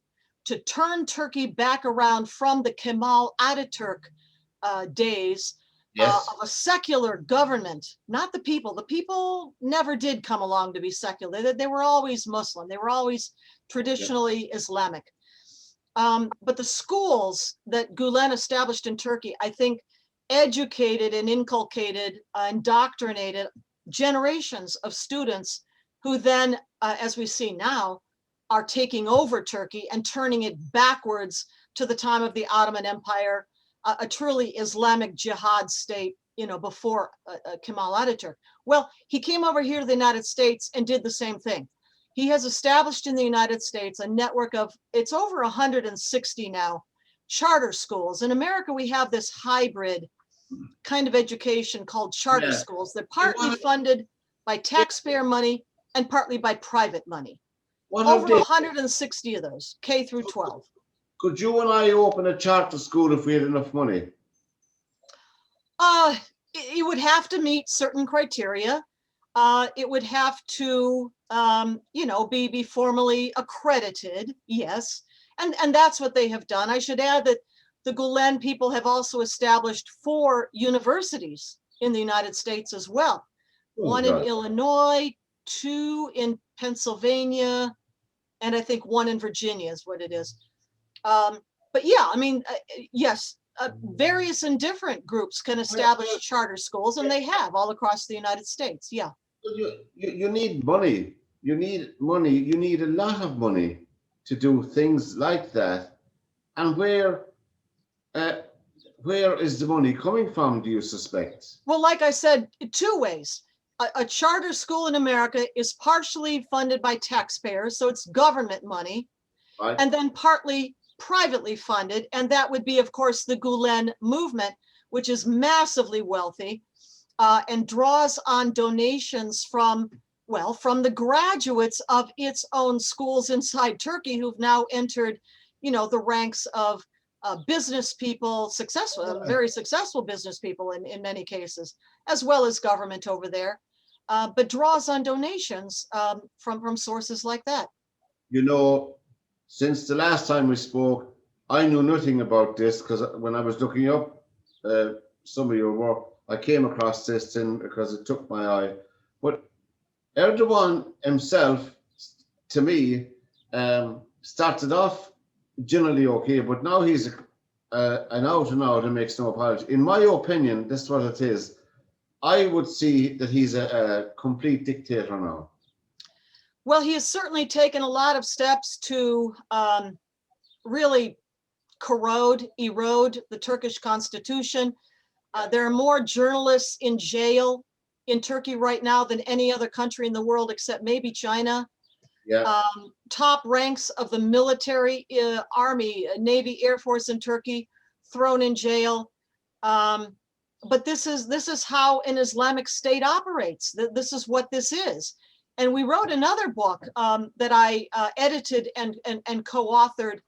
to turn Turkey back around from the Kemal Ataturk days Yes. of a secular government, not the people. The people never did come along to be secular. They were always Muslim. They were always traditionally Islamic. But the schools that Gulen established in Turkey, I think, educated and inculcated, indoctrinated generations of students who then, as we see now, are taking over Turkey and turning it backwards to the time of the Ottoman Empire, a truly Islamic jihad state, before Kemal Ataturk. Well, he came over here to the United States and did the same thing. He has established in the United States a network of, it's over 160 now, charter schools. In America, we have this hybrid kind of education called charter schools. They're partly funded by taxpayer money and partly by private money. Over 160 of those, K through 12. Could you and I open a charter school if we had enough money? It would have to meet certain criteria. It would have to, be formally accredited, yes. And that's what they have done. I should add that the Gulen people have also established 4 universities in the United States as well. One in Illinois, 2 in Pennsylvania, and I think 1 in Virginia is what it is. But yeah, I mean, yes, various and different groups can establish charter schools, and they have all across the United States. Yeah. You need money. You need money. You need a lot of money to do things like that. And where is the money coming from, do you suspect? Well, like I said, 2 ways. A charter school in America is partially funded by taxpayers, so it's government money, Right. and then partly privately funded, and that would be, of course, the Gulen movement, which is massively wealthy and draws on donations from the graduates of its own schools inside Turkey, who've now entered, the ranks of business people, very successful business people in many cases, as well as government over there, but draws on donations from sources like that. Since the last time we spoke, I knew nothing about this, because when I was looking up some of your work, I came across this thing because it took my eye. But Erdogan himself, to me, started off generally okay, but now he's an out and out and makes no apology. In my opinion, this is what it is. I would see that he's a complete dictator now. Well, he has certainly taken a lot of steps to really erode the Turkish constitution. There are more journalists in jail in Turkey right now than any other country in the world, except maybe China. Yeah. Top ranks of the military, Army, Navy, Air Force in Turkey thrown in jail. But this is how an Islamic State operates. This is what this is. And we wrote another book that I edited and co-authored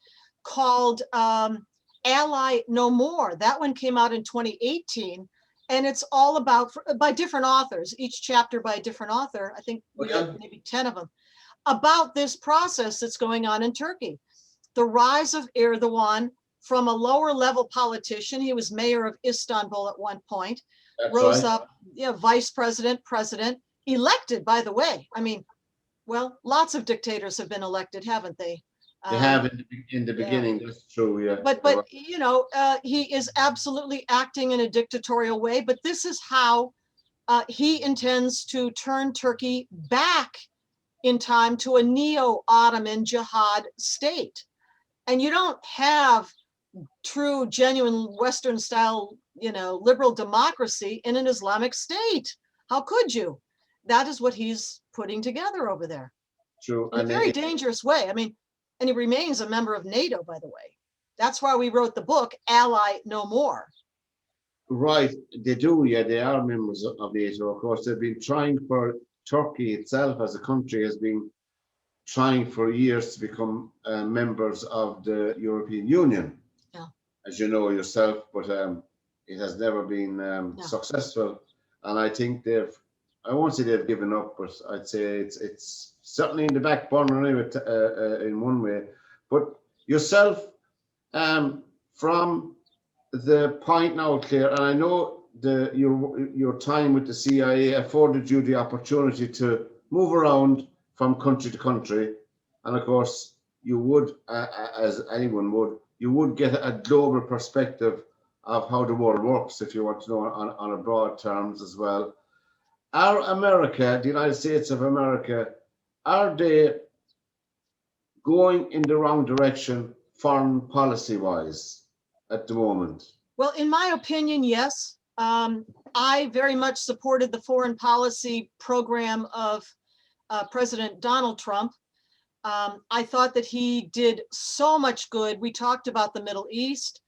called Ally No More. That one came out in 2018. And it's all about, by different authors, each chapter by a different author. I think we had maybe 10 of them, about this process that's going on in Turkey. The rise of Erdogan from a lower level politician. He was mayor of Istanbul at one point, rose up, vice president, president, elected, by the way. I mean, well, lots of dictators have been elected, haven't they? They have in the beginning, that's true, yeah. But he is absolutely acting in a dictatorial way, but this is how he intends to turn Turkey back in time to a neo-Ottoman jihad state. And you don't have true, genuine Western style, liberal democracy in an Islamic state. How could you? That is what he's putting together over there. True. In a very dangerous way. I mean, and he remains a member of NATO, by the way. That's why we wrote the book, Ally No More. Right, they do, yeah, they are members of NATO. Of course, they've been trying for, Turkey itself as a country has been trying for years to become members of the European Union, as you know yourself, but it has never been successful. And I think I won't say they've given up, but I'd say it's certainly in the back burner anyway, in one way. But yourself, from the point now, Clare, and I know your time with the CIA afforded you the opportunity to move around from country to country, and of course you would, as anyone would, you would get a global perspective of how the world works, if you want to know on a broad terms as well. Are America, the United States of America, are they going in the wrong direction foreign policy wise at the moment? Well, in my opinion, yes. I very much supported the foreign policy program of President Donald Trump. I thought that he did so much good. We talked about the Middle East,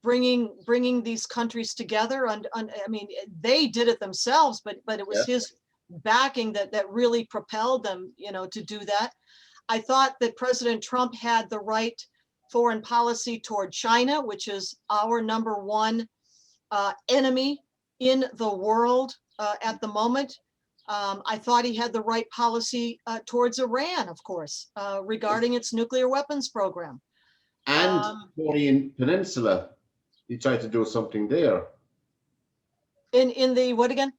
bringing these countries together. I mean, they did it themselves, but it was his backing that really propelled them, to do that. I thought that President Trump had the right foreign policy toward China, which is our number one enemy in the world at the moment. I thought he had the right policy towards Iran, of course, regarding its nuclear weapons program. And Korean Peninsula, he tried to do something there. In the what again?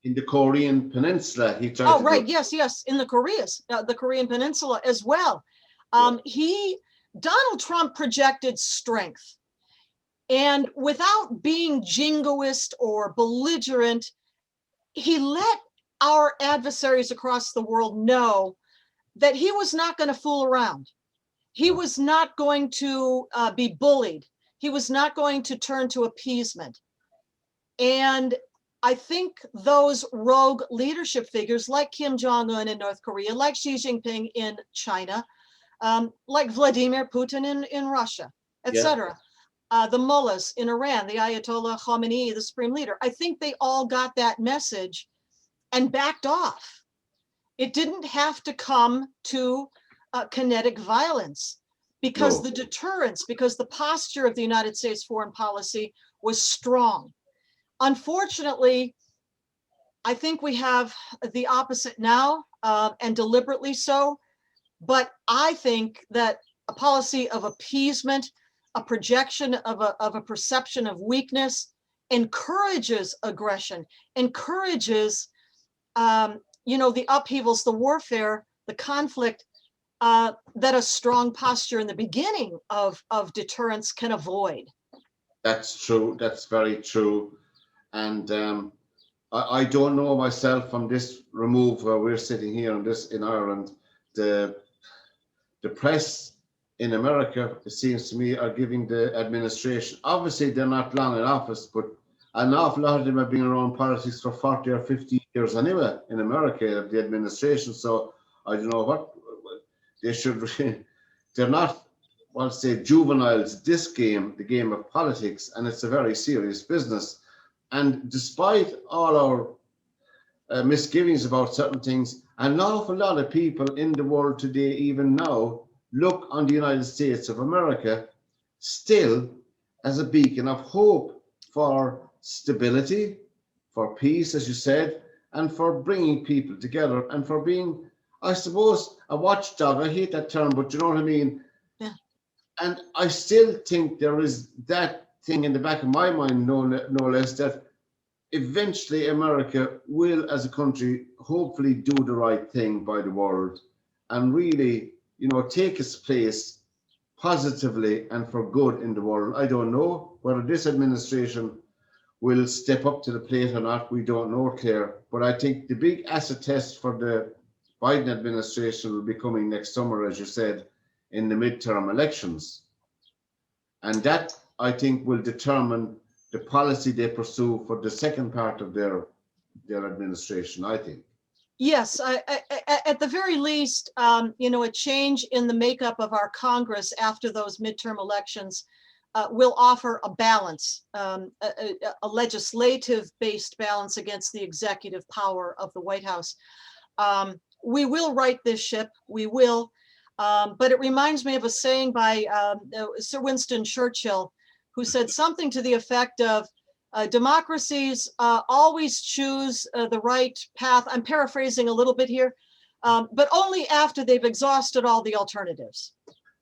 In the Korean Peninsula, he tried. Oh, right, yes, in the Korean Peninsula as well. Donald Trump projected strength, and without being jingoist or belligerent, he let our adversaries across the world know that he was not going to fool around. He was not going to be bullied. He was not going to turn to appeasement. And I think those rogue leadership figures like Kim Jong-un in North Korea, like Xi Jinping in China, like Vladimir Putin in Russia, etc. The mullahs in Iran, the Ayatollah Khamenei, the supreme leader. I think they all got that message and backed off. It didn't have to come to kinetic violence because the deterrence, because the posture of the United States foreign policy was strong. Unfortunately, I think we have the opposite now, and deliberately so. But I think that a policy of appeasement, a projection of a perception of weakness, encourages aggression, encourages, the upheavals, the warfare, the conflict that a strong posture in the beginning of deterrence can avoid. That's true. That's very true. And I don't know myself from this remove where we're sitting here in Ireland, the press in America, it seems to me, are giving the administration, obviously they're not long in office, but an awful lot of them have been around politics for 40 or 50 years anyway in America, the administration. So I don't know what they should, they're not, well, say juveniles, this game, the game of politics, and it's a very serious business. And despite all our misgivings about certain things, an awful lot of people in the world today, even now, look on the United States of America still as a beacon of hope for stability, for peace, as you said, and for bringing people together and for being, I suppose, a watchdog. I hate that term, but you know what I mean? Yeah. And I still think there is that thing in the back of my mind, no less, that eventually America will, as a country, hopefully do the right thing by the world and really, take its place positively and for good in the world. I don't know whether this administration will step up to the plate or not, we don't know, Claire. But I think the big acid test for the Biden administration will be coming next summer, as you said, in the midterm elections. And that, I think, will determine the policy they pursue for the second part of their administration, I think. Yes, at the very least, you know, a change in the makeup of our Congress after those midterm elections will offer a balance, a legislative-based balance against the executive power of the White House. We will right this ship, we will, but it reminds me of a saying by Sir Winston Churchill, who said something to the effect of, democracies always choose the right path. I'm paraphrasing a little bit here, but only after they've exhausted all the alternatives.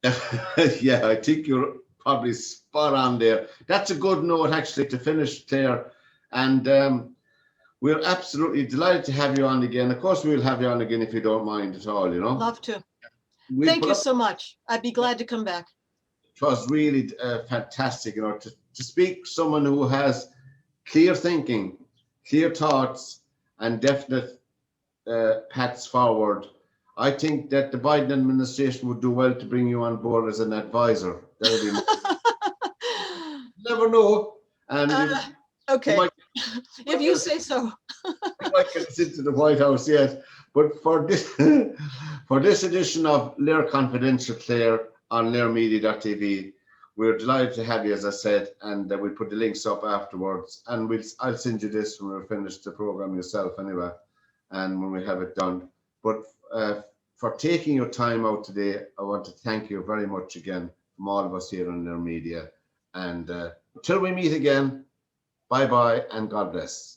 Yeah, I think you're probably spot on there. That's a good note, actually, to finish, Claire. And we're absolutely delighted to have you on again. Of course, we'll have you on again if you don't mind at all, you know. Love to. Thank you so much. I'd be glad to come back. It was really fantastic, you know, to speak to someone who has clear thinking, clear thoughts, and definite paths forward. I think that the Biden administration would do well to bring you on board as an advisor. That would be never know. And okay, if you say so. You might get us into the White House yet. But for this for this edition of LiR Confidential, Clare, on LiRmedia.tv, we're delighted to have you, as I said, and we'll put the links up afterwards. And I'll send you this when we're finished the program yourself anyway, and when we have it done. But for taking your time out today, I want to thank you very much again from all of us here on LiR Media. And until we meet again, bye-bye and God bless.